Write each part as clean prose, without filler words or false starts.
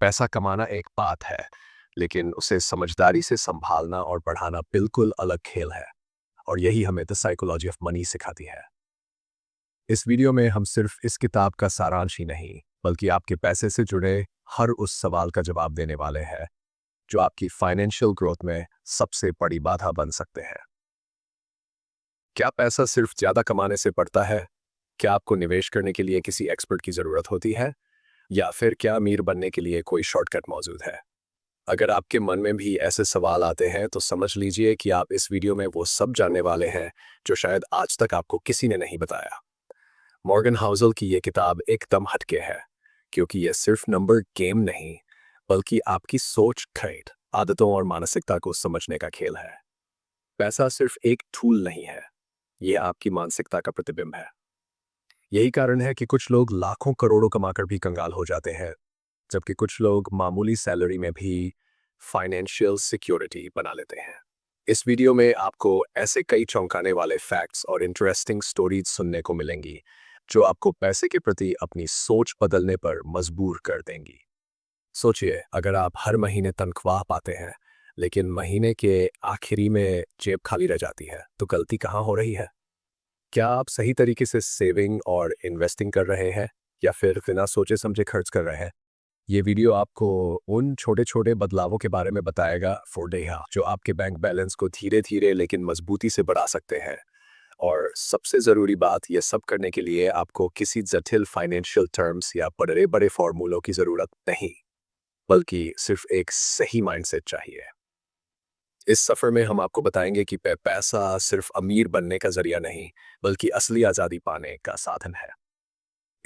पैसा कमाना एक बात है, लेकिन उसे समझदारी से संभालना और बढ़ाना बिल्कुल अलग खेल है। और यही हमें द साइकोलॉजी ऑफ मनी सिखाती है। इस वीडियो में हम सिर्फ इस किताब का सारांश ही नहीं, बल्कि आपके पैसे से जुड़े हर उस सवाल का जवाब देने वाले हैं जो आपकी फाइनेंशियल ग्रोथ में सबसे बड़ी बाधा बन सकते हैं। क्या पैसा सिर्फ ज्यादा कमाने से बढ़ता है? क्या आपको निवेश करने के लिए किसी एक्सपर्ट की जरूरत होती है, या फिर क्या अमीर बनने के लिए कोई शॉर्टकट मौजूद है? अगर आपके मन में भी ऐसे सवाल आते हैं तो समझ लीजिए कि आप इस वीडियो में वो सब जानने वाले हैं जो शायद आज तक आपको किसी ने नहीं बताया। मॉर्गन हाउसल की ये किताब एकदम हटके है, क्योंकि ये सिर्फ नंबर गेम नहीं, बल्कि आपकी सोच, ट्रेड, आदतों और मानसिकता को समझने का खेल है। पैसा सिर्फ एक टूल नहीं है, ये आपकी मानसिकता का प्रतिबिंब है। यही कारण है कि कुछ लोग लाखों करोड़ों कमाकर भी कंगाल हो जाते हैं, जबकि कुछ लोग मामूली सैलरी में भी फाइनेंशियल सिक्योरिटी बना लेते हैं। इस वीडियो में आपको ऐसे कई चौंकाने वाले फैक्ट्स और इंटरेस्टिंग स्टोरीज सुनने को मिलेंगी जो आपको पैसे के प्रति अपनी सोच बदलने पर मजबूर कर देंगी। सोचिए, अगर आप हर महीने तनख्वाह पाते हैं, लेकिन महीने के आखिरी में जेब खाली रह जाती है, तो गलती कहाँ हो रही है? क्या आप सही तरीके से सेविंग और इन्वेस्टिंग कर रहे हैं, या फिर बिना सोचे समझे खर्च कर रहे हैं? ये वीडियो आपको उन छोटे छोटे बदलावों के बारे में बताएगा फोर्डेहा, जो आपके बैंक बैलेंस को धीरे धीरे लेकिन मजबूती से बढ़ा सकते हैं। और सबसे ज़रूरी बात, ये सब करने के लिए आपको किसी जटिल फाइनेंशियल टर्म्स या बड़े बड़े फॉर्मूलों की ज़रूरत नहीं, बल्कि सिर्फ एक सही माइंडसेट चाहिए। इस सफ़र में हम आपको बताएंगे कि पैसा सिर्फ अमीर बनने का जरिया नहीं, बल्कि असली आज़ादी पाने का साधन है।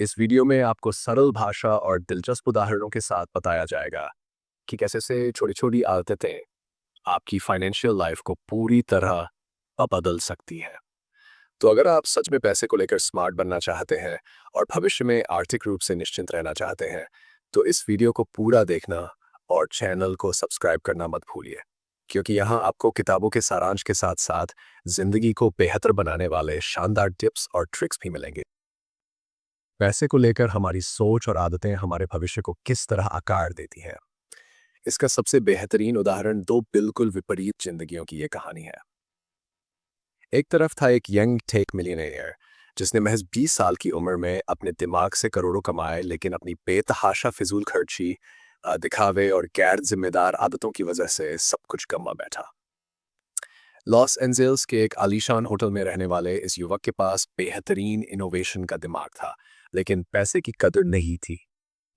इस वीडियो में आपको सरल भाषा और दिलचस्प उदाहरणों के साथ बताया जाएगा कि कैसे से छोटी छोटी आदतें आपकी फाइनेंशियल लाइफ को पूरी तरह बदल सकती है। तो अगर आप सच में पैसे को लेकर स्मार्ट बनना चाहते हैं और भविष्य में आर्थिक रूप से निश्चिंत रहना चाहते हैं, तो इस वीडियो को पूरा देखना और चैनल को सब्सक्राइब करना मत भूलिए, क्योंकि यहाँ आपको किताबों के सारांश के साथ साथ जिंदगी को बेहतर बनाने वाले शानदार टिप्स और ट्रिक्स भी मिलेंगे। पैसे को लेकर हमारी सोच और आदतें हमारे भविष्य को किस तरह आकार देती हैं, इसका सबसे बेहतरीन उदाहरण दो बिल्कुल विपरीत जिंदगियों की ये कहानी है। एक तरफ था एक यंग टेक मिलियनेयर जिसने महज 20 साल की उम्र में अपने दिमाग से करोड़ों कमाए, लेकिन अपनी बेतहाशा फिजूल खर्ची, दिखावे और गैर जिम्मेदार आदतों की वजह से सब कुछ गंवा बैठा। लॉस एंजल्स के एक आलीशान होटल में रहने वाले इस युवक के पास बेहतरीन इनोवेशन का दिमाग था, लेकिन पैसे की कदर नहीं थी।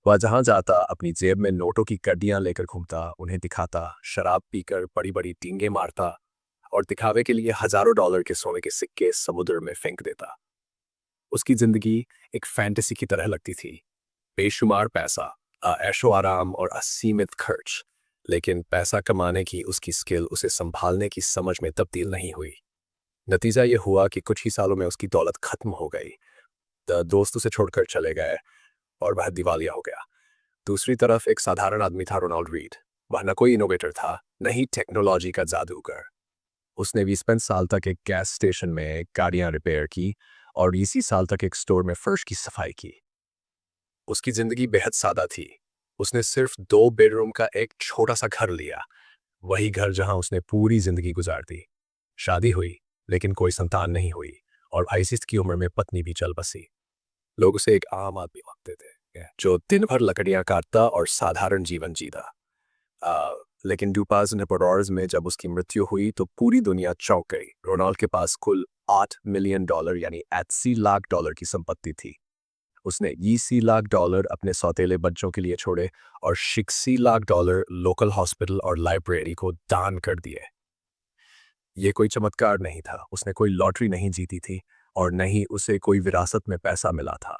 वह जहां जाता अपनी जेब में नोटों की कड्डियां लेकर घूमता, उन्हें दिखाता, शराब पीकर बड़ी बड़ी टींगे मारता और दिखावे के लिए हजारों डॉलर के सोने के सिक्के समुद्र में फेंक देता। उसकी जिंदगी एक फैंटेसी की तरह लगती थी। बेशुमार पैसा, ऐशो आराम और असीमित खर्च, लेकिन पैसा कमाने की उसकी स्किल उसे संभालने की समझ में तब्दील नहीं हुई। नतीजा ये हुआ कि कुछ ही सालों में उसकी दौलत खत्म हो गई। दोस्त उसे छोड़कर चले गए और वह दिवालिया हो गया। दूसरी तरफ एक साधारण आदमी था, रोनाल्ड रीड। वह न कोई इनोवेटर था, न ही टेक्नोलॉजी का जादूगर। उसने 20 साल तक एक गैस स्टेशन में गाड़ियां रिपेयर की और इसी साल तक एक स्टोर में फर्श की सफाई की। उसकी जिंदगी बेहद सादा थी। उसने सिर्फ 2 बेडरूम का एक छोटा सा घर लिया, वही घर जहां उसने पूरी जिंदगी गुजार दी। शादी हुई, लेकिन कोई संतान नहीं हुई, और 22 की उम्र में पत्नी भी चल बसी। लोग उसे एक आम आदमी मानते थे, जो दिन भर लकड़ियां काटता और साधारण जीवन जीता। लेकिन डुपास नेपोडोर्स में जब उसकी मृत्यु हुई तो पूरी दुनिया चौंक गई। रोनाल्ड के पास कुल $8 मिलियन यानी 80 लाख डॉलर की संपत्ति थी। उसने 80 लाख डॉलर अपने सौतेले बच्चों के लिए छोड़े और 60 लाख डॉलर लोकल हॉस्पिटल और लाइब्रेरी को दान कर दिए। ये कोई चमत्कार नहीं था, उसने कोई लॉटरी नहीं जीती थी और न ही उसे कोई विरासत में पैसा मिला था।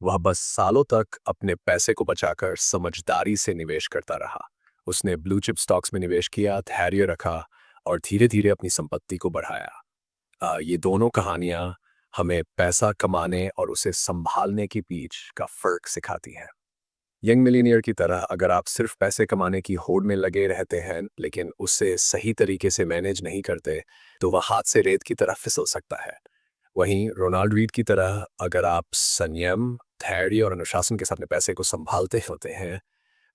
वह बस सालों तक अपने पैसे को बचाकर समझदारी से निवेश करता रहा। उसने ब्लू चिप स्टॉक्स में निवेश किया, धैर्य रखा और धीरे धीरे अपनी संपत्ति को बढ़ाया। ये दोनों कहानियां हमें पैसा कमाने और उसे संभालने के बीच का फर्क सिखाती हैं। यंग मिलीनियर की तरह अगर आप सिर्फ पैसे कमाने की होड़ में लगे रहते हैं, लेकिन उसे सही तरीके से मैनेज नहीं करते, तो वह हाथ से रेत की तरह फिसल सकता है। वहीं रोनाल्ड रीड की तरह अगर आप संयम, धैर्य और अनुशासन के साथ अपने पैसे को संभालते होते हैं,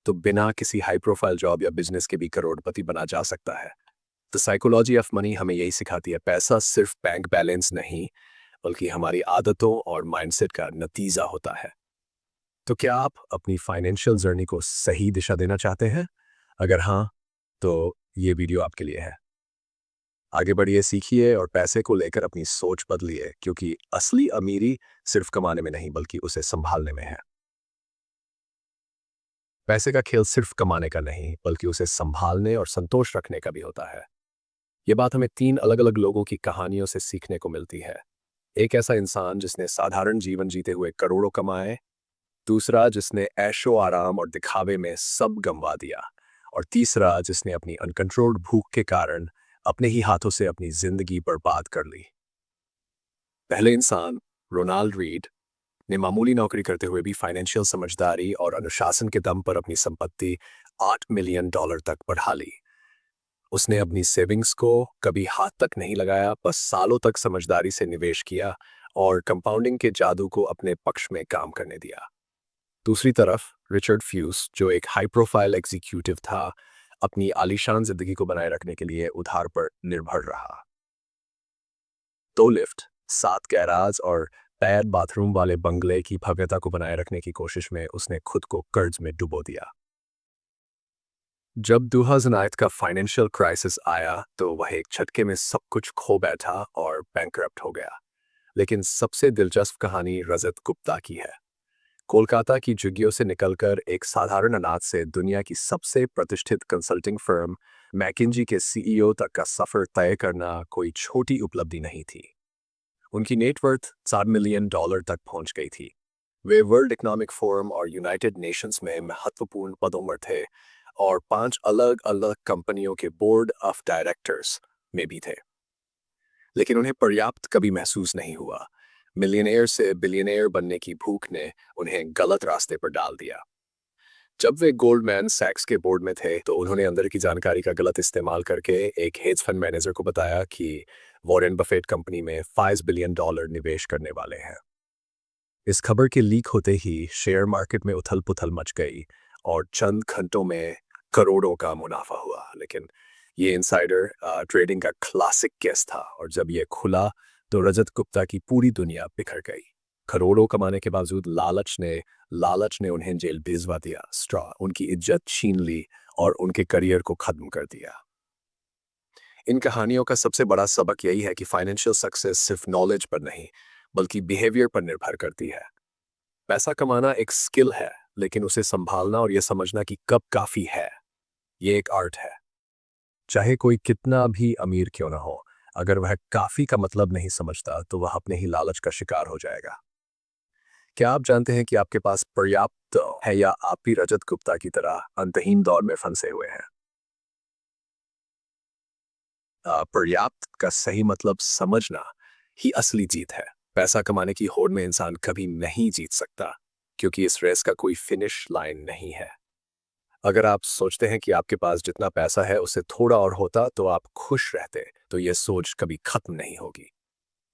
तो बिना किसी हाई प्रोफाइल जॉब या बिजनेस के भी करोड़पति बना जा सकता है। द साइकोलॉजी ऑफ मनी हमें यही सिखाती है, पैसा सिर्फ बैंक बैलेंस नहीं, बल्कि हमारी आदतों और माइंडसेट का नतीजा होता है। तो क्या आप अपनी फाइनेंशियल जर्नी को सही दिशा देना चाहते हैं? अगर हाँ, तो ये वीडियो आपके लिए है। आगे बढ़िए, सीखिए और पैसे को लेकर अपनी सोच बदलिए, क्योंकि असली अमीरी सिर्फ कमाने में नहीं, बल्कि उसे संभालने में है। पैसे का खेल सिर्फ कमाने का नहीं, बल्कि उसे संभालने और संतोष रखने का भी होता है। ये बात हमें तीन अलग अलग लोगों की कहानियों से सीखने को मिलती है। एक ऐसा इंसान जिसने साधारण जीवन जीते हुए करोड़ों कमाए, दूसरा जिसने ऐशो आराम और दिखावे में सब गंवा दिया, और तीसरा जिसने अपनी अनकंट्रोल्ड भूख के कारण अपने ही हाथों से अपनी जिंदगी बर्बाद कर ली। पहले इंसान, रोनाल्ड रीड, ने मामूली नौकरी करते हुए भी फाइनेंशियल समझदारी और अनुशासन के दम पर अपनी संपत्ति $8 मिलियन तक बढ़ा ली। उसने अपनी सेविंग्स को कभी हाथ तक नहीं लगाया, बस सालों तक समझदारी से निवेश किया और कंपाउंडिंग के जादू को अपने पक्ष में काम करने दिया। दूसरी तरफ रिचर्ड फ्यूस, जो एक हाई प्रोफाइल एग्जीक्यूटिव था, अपनी आलीशान जिंदगी को बनाए रखने के लिए उधार पर निर्भर रहा। 2 लिफ्ट, 7 गैराज और पैड बाथरूम वाले बंगले की भव्यता को बनाए रखने की कोशिश में उसने खुद को कर्ज में डुबो दिया। जब 2008 का फाइनेंशियल क्राइसिस आया तो वह एक झटके में सब कुछ खो बैठा और बैंकरप्ट हो गया। लेकिन सबसे दिलचस्प कहानी रजत गुप्ता की है। कोलकाता की झुग्गियों से निकलकर एक साधारण अनाज से दुनिया की सबसे प्रतिष्ठित कंसल्टिंग फर्म मैकिंजी के सीईओ तक का सफर तय करना कोई छोटी उपलब्धि नहीं थी। उनकी नेटवर्थ $4 मिलियन तक पहुंच गई थी। वे वर्ल्ड इकोनॉमिक फोरम और यूनाइटेड नेशंस में महत्वपूर्ण पदों पर थे और 5 अलग अलग कंपनियों के बोर्ड ऑफ डायरेक्टर्स में भी थे। लेकिन उन्हें पर्याप्त कभी महसूस नहीं हुआ। मिलियनेयर से बिलियनेयर बनने की भूख ने उन्हें गलत रास्ते पर डाल दिया। जब वे गोल्डमैन सैक्स के बोर्ड में थे तो उन्होंने अंदर की जानकारी का गलत इस्तेमाल करके एक हेज फंड मैनेजर को बताया कि वॉरेन बफेट कंपनी में $5 बिलियन निवेश करने वाले हैं। इस खबर के लीक होते ही शेयर मार्केट में उथल-पुथल मच गई और चंद घंटों में करोड़ों का मुनाफा हुआ। लेकिन ये इनसाइडर ट्रेडिंग का क्लासिक केस था, और जब ये खुला तो रजत गुप्ता की पूरी दुनिया बिखर गई। करोड़ों कमाने के बावजूद लालच ने उन्हें जेल भिजवा दिया, उनकी इज्जत छीन ली और उनके करियर को खत्म कर दिया। इन कहानियों का सबसे बड़ा सबक यही है कि फाइनेंशियल सक्सेस सिर्फ नॉलेज पर नहीं, बल्कि बिहेवियर पर निर्भर करती है। पैसा कमाना एक स्किल है, लेकिन उसे संभालना और यह समझना कि कब काफी है, ये एक आर्ट है। चाहे कोई कितना भी अमीर क्यों ना हो, अगर वह काफी का मतलब नहीं समझता तो वह अपने ही लालच का शिकार हो जाएगा। क्या आप जानते हैं कि आपके पास पर्याप्त है, या आप भी रजत गुप्ता की तरह अंतहीन दौर में फंसे हुए हैं? पर्याप्त का सही मतलब समझना ही असली जीत है। पैसा कमाने की होड़ में इंसान कभी नहीं जीत सकता, क्योंकि इस रेस का कोई फिनिश लाइन नहीं है। अगर आप सोचते हैं कि आपके पास जितना पैसा है उससे थोड़ा और होता तो आप खुश रहते, तो यह सोच कभी खत्म नहीं होगी।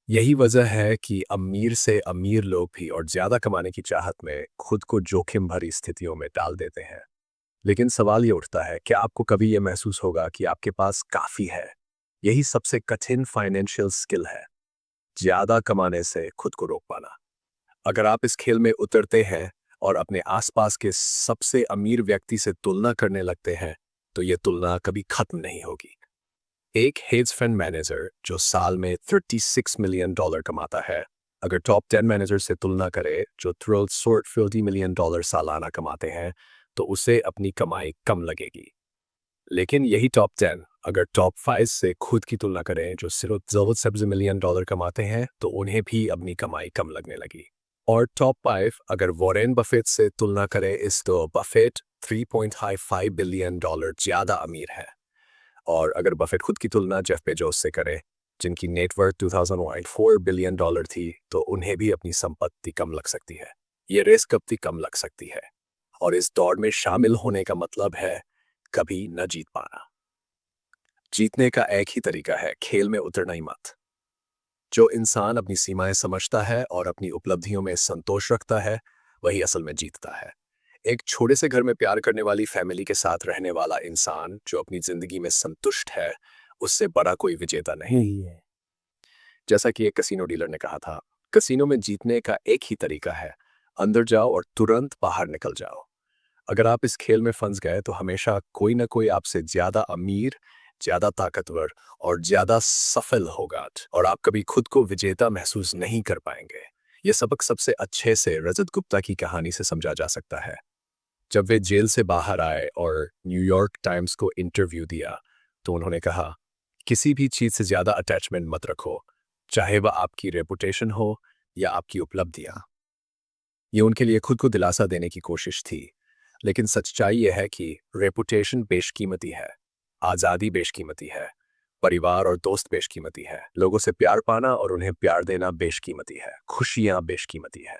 यही वजह है कि अमीर से अमीर लोग भी और ज्यादा कमाने की चाहत में खुद को जोखिम भरी स्थितियों में डाल देते हैं। लेकिन सवाल ये उठता है, क्या आपको कभी यह महसूस होगा कि आपके पास काफी है? यही सबसे कठिन फाइनेंशियल स्किल है, ज्यादा कमाने से खुद को रोक पाना। अगर आप इस खेल में उतरते हैं और अपने आसपास के सबसे अमीर व्यक्ति से तुलना करने लगते हैं, तो यह तुलना कभी खत्म नहीं होगी। एक हेज फंड मैनेजर जो साल में $36 मिलियन कमाता है, अगर टॉप 10 मैनेजर से तुलना करे जो $40 मिलियन सालाना कमाते हैं, तो उसे अपनी कमाई कम लगेगी। लेकिन यही टॉप 10 अगर टॉप 5 से खुद की तुलना करें जो सिर्फ $70 मिलियन कमाते हैं, तो उन्हें भी अपनी कमाई कम लगने लगी। और टॉप 5 अगर वॉरेन बफेट से तुलना करें, इस तो बफेट $3.55 बिलियन ज्यादा अमीर है। और अगर बफेट खुद की तुलना जेफ बेजोस से करे, जिनकी नेटवर्थ $2004 बिलियन थी, तो उन्हें भी अपनी संपत्ति कम लग सकती है। ये रिस्क कब तक कम लग सकती है, और इस दौड़ में शामिल होने का मतलब है कभी न जीत पाना। जीतने का एक ही तरीका है, खेल में उतरना ही मत। जो इंसान अपनी सीमाएं समझता है और अपनी उपलब्धियों में संतोष रखता है, वही असल में जीतता है। एक छोटे से घर में प्यार करने वाली फैमिली के साथ रहने वाला इंसान जो अपनी जिंदगी में संतुष्ट है, उससे बड़ा कोई विजेता नहीं है। जैसा कि एक कसीनो डीलर ने कहा था, कसीनो में जीतने का एक ही तरीका है, अंदर जाओ और तुरंत बाहर निकल जाओ। अगर आप इस खेल में फंस गए तो हमेशा कोई ना कोई आपसे ज्यादा अमीर, ज्यादा ताकतवर और ज्यादा सफल होगा और आप कभी खुद को विजेता महसूस नहीं कर पाएंगे। यह सबक सबसे अच्छे से रजत गुप्ता की कहानी से समझा जा सकता है। जब वे जेल से बाहर आए और न्यूयॉर्क टाइम्स को इंटरव्यू दिया, तो उन्होंने कहा, किसी भी चीज से ज्यादा अटैचमेंट मत रखो, चाहे वह आपकी रेपुटेशन हो या आपकी उपलब्धियां। ये उनके लिए खुद को दिलासा देने की कोशिश थी, लेकिन सच्चाई यह है कि रेपुटेशन बेशकीमती है, आज़ादी बेशकीमती है, परिवार और दोस्त बेशकीमती है, लोगों से प्यार पाना और उन्हें प्यार देना बेशकीमती है, खुशियां बेशकीमती है।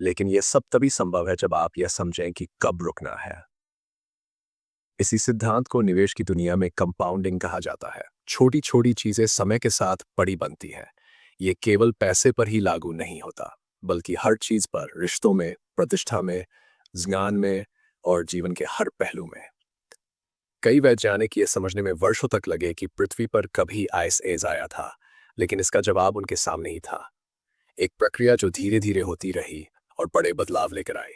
लेकिन यह सब तभी संभव है जब आप यह समझें कि कब रुकना है। इसी सिद्धांत को निवेश की दुनिया में कंपाउंडिंग कहा जाता है। छोटी छोटी चीजें समय के साथ बड़ी बनती हैं। ये केवल पैसे पर ही लागू नहीं होता, बल्कि हर चीज पर, रिश्तों में, प्रतिष्ठा में, ज्ञान में और जीवन के हर पहलू में। कई वैज्ञानिक ये समझने में वर्षों तक लगे कि पृथ्वी पर कभी आइस एज आया था, लेकिन इसका जवाब उनके सामने ही था। एक प्रक्रिया जो धीरे धीरे होती रही और बड़े बदलाव लेकर आई।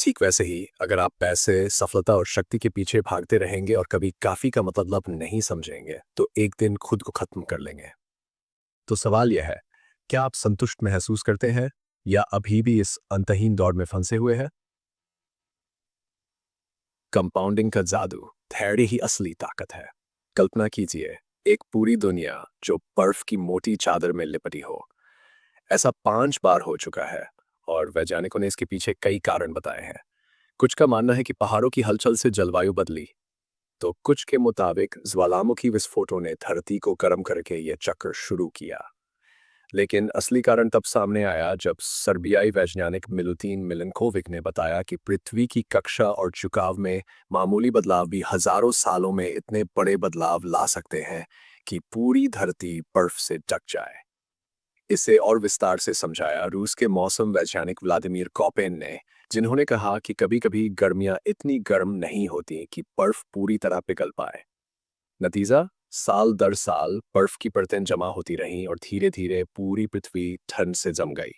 ठीक वैसे ही अगर आप पैसे, सफलता और शक्ति के पीछे भागते रहेंगे और कभी काफी का मतलब नहीं समझेंगे, तो एक दिन खुद को खत्म कर लेंगे। तो सवाल यह है, क्या आप संतुष्ट महसूस करते हैं या अभी भी इस अंतहीन दौड़ में फंसे हुए हैं? कंपाउंडिंग का जादू, धैर्य ही असली ताकत है। कल्पना कीजिए, एक पूरी दुनिया जो बर्फ की मोटी चादर में लिपटी हो। ऐसा 5 बार हो चुका है और वैज्ञानिकों ने इसके पीछे कई कारण बताए हैं। कुछ का मानना है कि पहाड़ों की हलचल से जलवायु बदली, तो कुछ के मुताबिक ज्वालामुखी विस्फोटों ने धरती को गर्म करके यह चक्र शुरू किया। लेकिन असली कारण तब सामने आया जब सर्बियाई वैज्ञानिक मिलुतीन मिलनकोविक ने बताया कि पृथ्वी की कक्षा और झुकाव में मामूली बदलाव भी हजारों सालों में इतने बड़े बदलाव ला सकते हैं कि पूरी धरती बर्फ से ढक जाए। इसे और विस्तार से समझाया रूस के मौसम वैज्ञानिक व्लादिमीर कोपेन ने, जिन्होंने कहा कि कभी-कभी गर्मियां इतनी गर्म नहीं होती कि बर्फ पूरी तरह पिघल पाए। नतीजा, साल दर साल बर्फ की परतें जमा होती रहीं और धीरे-धीरे पूरी पृथ्वी ठंड से जम गई।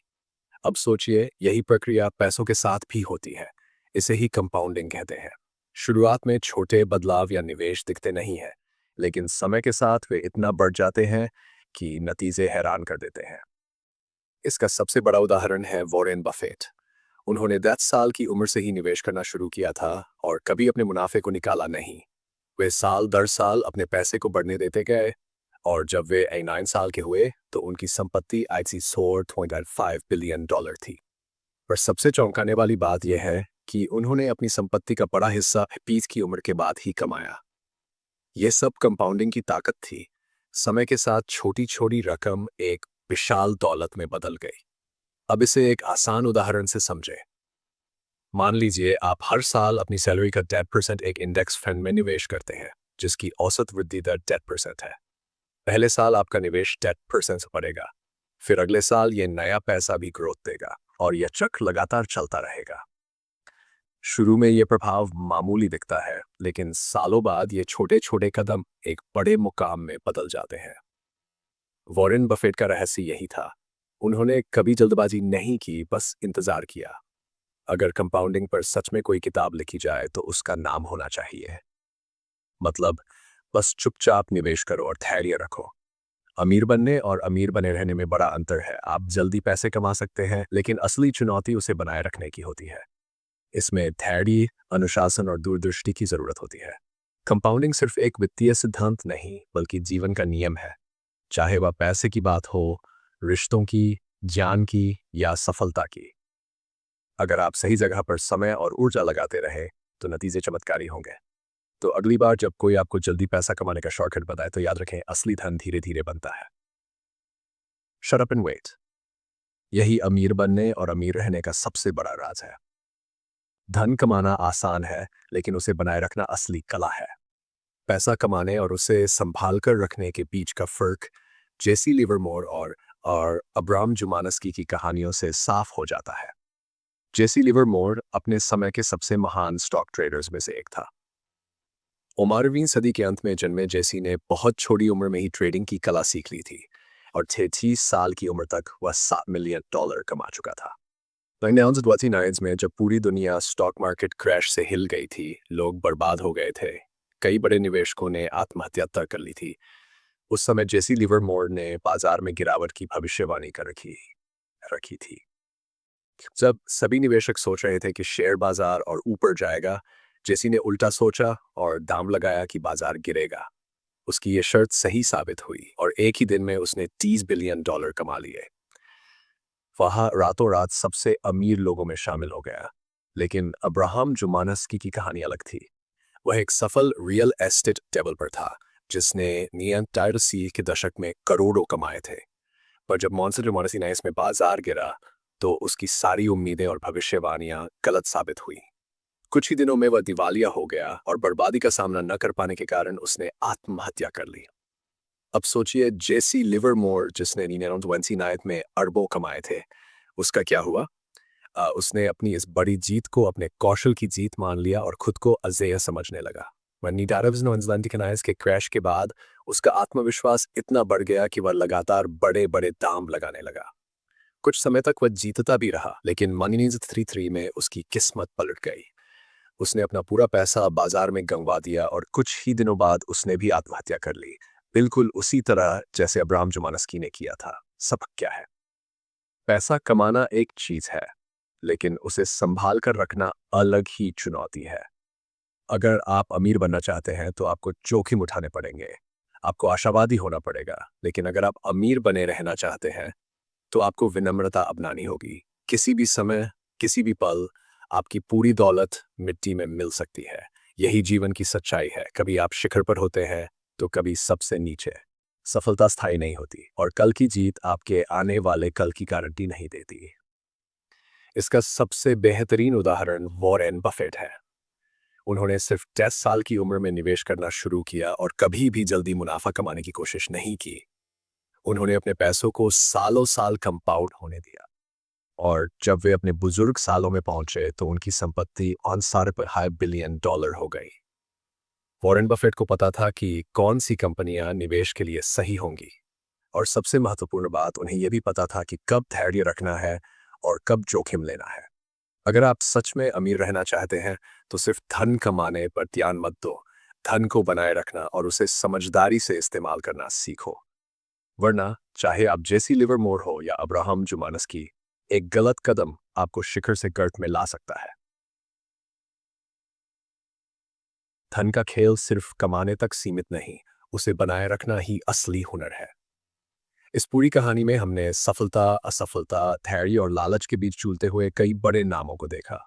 अब सोचिए, यही प्रक्रिया पैसों के साथ भी होती है। इसे ही कंपाउंडिंग कहते हैं। शुरुआत में छोटे बदलाव या निवेश दिखते नहीं है, लेकिन समय के साथ वे इतना बढ़ जाते हैं कि नतीजे हैरान कर देते हैं। इसका सबसे बड़ा उदाहरण है वॉरेन बफेट। उन्होंने 10 साल की उम्र से ही निवेश करना शुरू किया था और कभी अपने मुनाफे को निकाला नहीं। वे साल दर साल अपने पैसे को बढ़ने देते गए और जब वे 9 साल के हुए तो उनकी संपत्ति आज सी $4.5 बिलियन थी। पर सबसे चौंकाने वाली बात यह है कि उन्होंने अपनी संपत्ति का बड़ा हिस्सा 20 की उम्र के बाद ही कमाया। यह सब कंपाउंडिंग की ताकत थी। समय के साथ छोटी छोटी रकम एक विशाल दौलत में बदल गई। अब इसे एक आसान उदाहरण से समझें। मान लीजिए आप हर साल अपनी सैलरी का 10% एक इंडेक्स फंड में निवेश करते हैं, जिसकी औसत वृद्धि दर 10% है। पहले साल आपका निवेश 10% बढ़ेगा, फिर अगले साल ये नया पैसा भी ग्रोथ देगा और यह चक्र लगातार चलता रहेगा। शुरू में यह प्रभाव मामूली दिखता है, लेकिन सालों बाद ये छोटे छोटे कदम एक बड़े मुकाम में बदल जाते हैं। वॉरेन बफेट का रहस्य यही था। उन्होंने कभी जल्दबाजी नहीं की, बस इंतजार किया। अगर कंपाउंडिंग पर सच में कोई किताब लिखी जाए तो उसका नाम होना चाहिए, मतलब बस चुपचाप निवेश करो और धैर्य रखो। अमीर बनने और अमीर बने रहने में बड़ा अंतर है। आप जल्दी पैसे कमा सकते हैं, लेकिन असली चुनौती उसे बनाए रखने की होती है। इसमें धैर्य, अनुशासन और दूरदृष्टि की जरूरत होती है। कंपाउंडिंग सिर्फ एक वित्तीय सिद्धांत नहीं, बल्कि जीवन का नियम है। चाहे वह पैसे की बात हो, रिश्तों की, ज्ञान की या सफलता की। अगर आप सही जगह पर समय और ऊर्जा लगाते रहे तो नतीजे चमत्कारी होंगे। तो अगली बार जब कोई आपको जल्दी पैसा कमाने का शॉर्टकट बताए तो याद रखें, असली धन धीरे धीरे बनता है। Shut up and wait. यही अमीर बनने और अमीर रहने का सबसे बड़ा राज है। धन कमाना आसान है, लेकिन उसे बनाए रखना असली कला है। पैसा कमाने और उसे संभाल कर रखने के बीच का फर्क जेसी लिवरमोर और अब्राम जुमानस्की की कहानियों से साफ हो जाता है। जेसी लिवरमोर अपने समय के सबसे महान स्टॉक ट्रेडर्स में से एक था। 19वीं सदी के अंत में जन्मे जेसी ने बहुत छोटी उम्र में ही ट्रेडिंग की कला सीख ली थी और 33 साल की उम्र तक वह $7 मिलियन कमा चुका था। 1929 में जब पूरी दुनिया स्टॉक मार्केट क्रैश से हिल गई थी, लोग बर्बाद हो गए थे, कई बड़े निवेशकों ने आत्महत्या तक कर ली थी। उस समय जेसी लिवरमोर ने बाजार में गिरावट की भविष्यवाणी कर रखी रखी थी। जब सभी निवेशक सोच रहे थे कि शेयर बाजार और ऊपर जाएगा, जेसी ने उल्टा सोचा और दाम लगाया कि बाजार गिरेगा। उसकी ये शर्त सही साबित हुई और एक ही दिन में उसने $30 बिलियन कमा लिए। वह रातों रात सबसे अमीर लोगों में शामिल हो गया। लेकिन अब्राहम जुमानस्की की कहानी अलग थी। वह एक सफल रियल एस्टेट डेवलपर था जिसने 1980 के दशक में करोड़ों कमाए थे। पर जब मॉन्स्टर जुमानस्की में बाजार गिरा तो उसकी सारी उम्मीदें और भविष्यवाणियां गलत साबित हुई। कुछ ही दिनों में वह दिवालिया हो गया और बर्बादी का सामना न कर पाने के कारण उसने आत्महत्या कर ली। अब सोचिए, जेसी लिवरमोर जिसने 1929 में अरबों कमाए थे, उसका क्या हुआ? उसने अपनी इस बड़ी जीत को अपने कौशल की जीत मान लिया और खुद को अजेय समझने लगा। 1929 के क्रैश के बाद उसका आत्मविश्वास इतना बढ़ गया कि वह लगातार बड़े बड़े दाम लगाने लगा। कुछ समय तक वह जीतता भी रहा, लेकिन 1933 में उसकी किस्मत पलट गई। उसने अपना पूरा पैसा बाजार में गंवा दिया और कुछ ही दिनों बाद उसने भी आत्महत्या कर ली, बिल्कुल उसी तरह जैसे अब्राहम जुमानस्की ने किया था। सबक क्या है? पैसा कमाना एक चीज है, लेकिन उसे संभाल कर रखना अलग ही चुनौती है। अगर आप अमीर बनना चाहते हैं तो आपको जोखिम उठाने पड़ेंगे, आपको आशावादी होना पड़ेगा। लेकिन अगर आप अमीर बने रहना चाहते हैं तो आपको विनम्रता अपनानी होगी। किसी भी समय, किसी भी पल आपकी पूरी दौलत मिट्टी में मिल सकती है। यही जीवन की सच्चाई है। कभी आप शिखर पर होते हैं तो कभी सबसे नीचे। सफलता स्थायी नहीं होती और कल की जीत आपके आने वाले कल की गारंटी नहीं देती। इसका सबसे बेहतरीन उदाहरण वॉरेन बफेट है। उन्होंने सिर्फ 10 साल की उम्र में निवेश करना शुरू किया और कभी भी जल्दी मुनाफा कमाने की कोशिश नहीं की। उन्होंने अपने पैसों को सालों साल कंपाउंड होने दिया और जब वे अपने बुजुर्ग सालों में पहुंचे तो उनकी संपत्ति $5 बिलियन हो गई। वॉरेन बफेट को पता था कि कौन सी कंपनियां निवेश के लिए सही होंगी और सबसे महत्वपूर्ण बात, उन्हें यह भी पता था कि कब धैर्य रखना है और कब जोखिम लेना है। अगर आप सच में अमीर रहना चाहते हैं तो सिर्फ धन कमाने पर ध्यान मत दो। धन को बनाए रखना और उसे समझदारी से इस्तेमाल करना सीखो। वरना चाहे आप जेसी लिवरमोर हो या अब्राहम जुमानस्की, एक गलत कदम आपको शिखर से गर्त में ला सकता है। धन का खेल सिर्फ कमाने तक सीमित नहीं, उसे बनाए रखना ही असली हुनर है। इस पूरी कहानी में हमने सफलता, असफलता, धैर्य और लालच के बीच झूलते हुए कई बड़े नामों को देखा।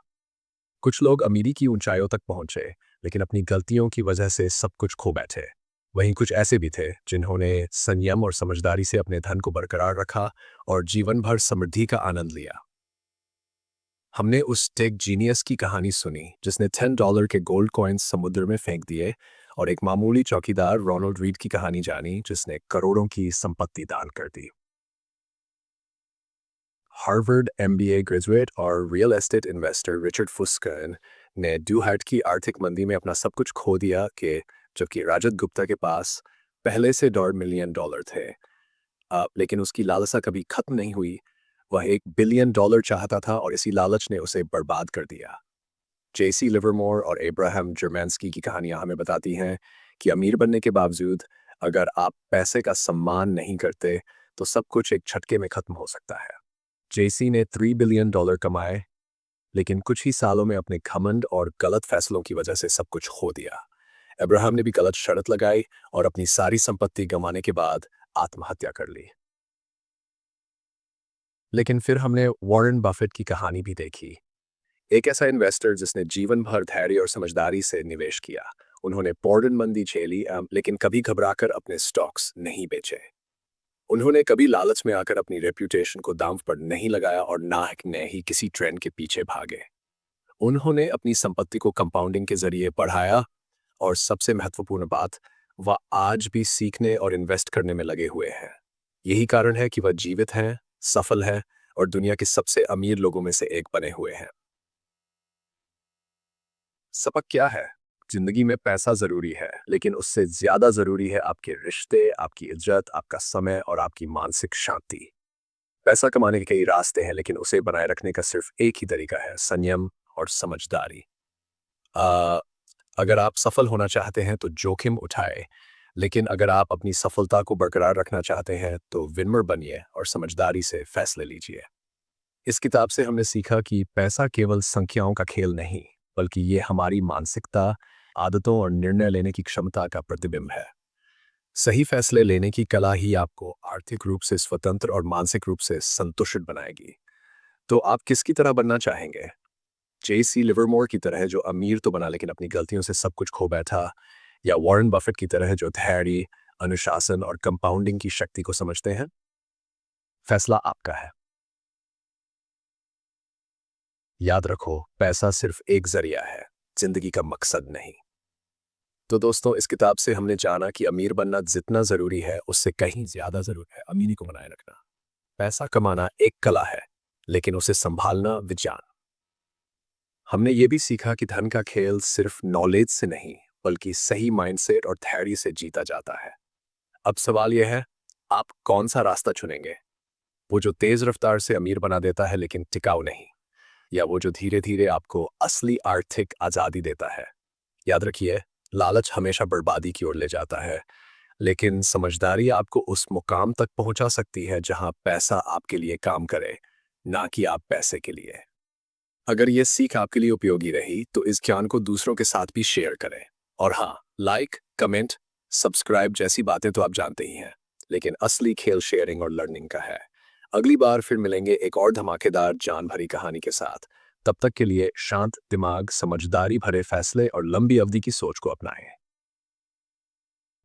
कुछ लोग अमीरी की ऊंचाइयों तक पहुंचे, लेकिन अपनी गलतियों की वजह से सब कुछ खो बैठे। वहीं कुछ ऐसे भी थे जिन्होंने संयम और समझदारी से अपने धन को बरकरार रखा और जीवन भर समृद्धि का आनंद लिया। हमने उस टेक जीनियस की कहानी सुनी जिसने $10 के गोल्ड कॉइन्स समुद्र में फेंक दिए और एक मामूली चौकीदार रोनाल्ड रीड की कहानी जानी जिसने करोड़ों की संपत्ति दान कर दी। हार्वर्ड एमबीए ग्रेजुएट और रियल एस्टेट इन्वेस्टर रिचर्ड फुस्कन ने डूहार्ट की आर्थिक मंदी में अपना सब कुछ खो दिया जबकि राजत गुप्ता के पास पहले से $1.5 मिलियन थे। लेकिन उसकी लालसा कभी खत्म नहीं हुई। वह $1 बिलियन चाहता था और इसी लालच ने उसे बर्बाद कर दिया। जेसी लिवरमोर और एब्राहम जर्मेंस्की की कहानियां हमें बताती हैं कि अमीर बनने के बावजूद अगर आप पैसे का सम्मान नहीं करते तो सब कुछ एक झटके में खत्म हो सकता है। जेसी ने $3 बिलियन कमाए, लेकिन कुछ ही सालों में अपने घमंड और गलत फैसलों की वजह से सब कुछ खो दिया। अब्राहम ने भी गलत शर्त लगाई और अपनी सारी संपत्ति गंवाने के बाद आत्महत्या कर ली। लेकिन फिर हमने वॉरेन बफेट की कहानी भी देखी, एक ऐसा इन्वेस्टर जिसने जीवन भर धैर्य और समझदारी से निवेश किया। उन्होंने पौड़न मंदी झेली, लेकिन कभी घबराकर अपने स्टॉक्स नहीं बेचे। उन्होंने कभी लालच में आकर अपनी रेप्यूटेशन को दांव पर नहीं लगाया और ना ही किसी ट्रेंड के पीछे भागे। उन्होंने अपनी संपत्ति को कंपाउंडिंग के जरिए बढ़ाया और सबसे महत्वपूर्ण बात, वह आज भी सीखने और इन्वेस्ट करने में लगे हुए हैं। यही कारण है कि वह जीवित हैं, सफल हैं और दुनिया के सबसे अमीर लोगों में से एक बने हुए हैं। सबक क्या है? जिंदगी में पैसा जरूरी है, लेकिन उससे ज्यादा जरूरी है आपके रिश्ते, आपकी इज्जत, आपका समय और आपकी मानसिक शांति। पैसा कमाने के कई रास्ते हैं, लेकिन उसे बनाए रखने का सिर्फ एक ही तरीका है, संयम और समझदारी। आ, अगर आप सफल होना चाहते हैं तो जोखिम उठाए, लेकिन अगर आप अपनी सफलता को बरकरार रखना चाहते हैं तो विनम्र बनिए और समझदारी से फैसले लीजिए। इस किताब से हमने सीखा कि पैसा केवल संख्याओं का खेल नहीं, बल्कि ये हमारी मानसिकता, आदतों और निर्णय लेने की क्षमता का प्रतिबिंब है। सही फैसले लेने की कला ही आपको आर्थिक रूप से स्वतंत्र और मानसिक रूप से संतुष्ट बनाएगी। तो आप किसकी तरह बनना चाहेंगे? जेसी लिवरमोर की तरह, जो अमीर तो बना लेकिन अपनी गलतियों से सब कुछ खो बैठा, या वॉरेन बफेट की तरह जो धैर्य, अनुशासन और कंपाउंडिंग की शक्ति को समझते हैं? फैसला आपका है। याद रखो, पैसा सिर्फ एक जरिया है, जिंदगी का मकसद नहीं। तो दोस्तों, इस किताब से हमने जाना कि अमीर बनना जितना जरूरी है, उससे कहीं ज्यादा जरूरी है अमीरी को बनाए रखना। पैसा कमाना एक कला है, लेकिन उसे संभालना विज्ञान। हमने ये भी सीखा कि धन का खेल सिर्फ नॉलेज से नहीं, बल्कि सही माइंडसेट और धैर्य से जीता जाता है। अब सवाल यह है, आप कौन सा रास्ता चुनेंगे? वो जो तेज रफ्तार से अमीर बना देता है लेकिन टिकाऊ नहीं, या वो जो धीरे धीरे आपको असली आर्थिक आजादी देता है? याद रखिए, लालच हमेशा बर्बादी की ओर ले जाता है, लेकिन समझदारी आपको उस मुकाम तक पहुंचा सकती है जहां पैसा आपके लिए काम करे, ना कि आप पैसे के लिए। अगर ये सीख आपके लिए उपयोगी रही तो इस ज्ञान को दूसरों के साथ भी शेयर करें। और हाँ, लाइक, कमेंट, सब्सक्राइब जैसी बातें तो आप जानते ही हैं, लेकिन असली खेल शेयरिंग और लर्निंग का है। अगली बार फिर मिलेंगे एक और धमाकेदार जान भरी कहानी के साथ। तब तक के लिए शांत दिमाग, समझदारी भरे फैसले और लंबी अवधि की सोच को अपनाएं।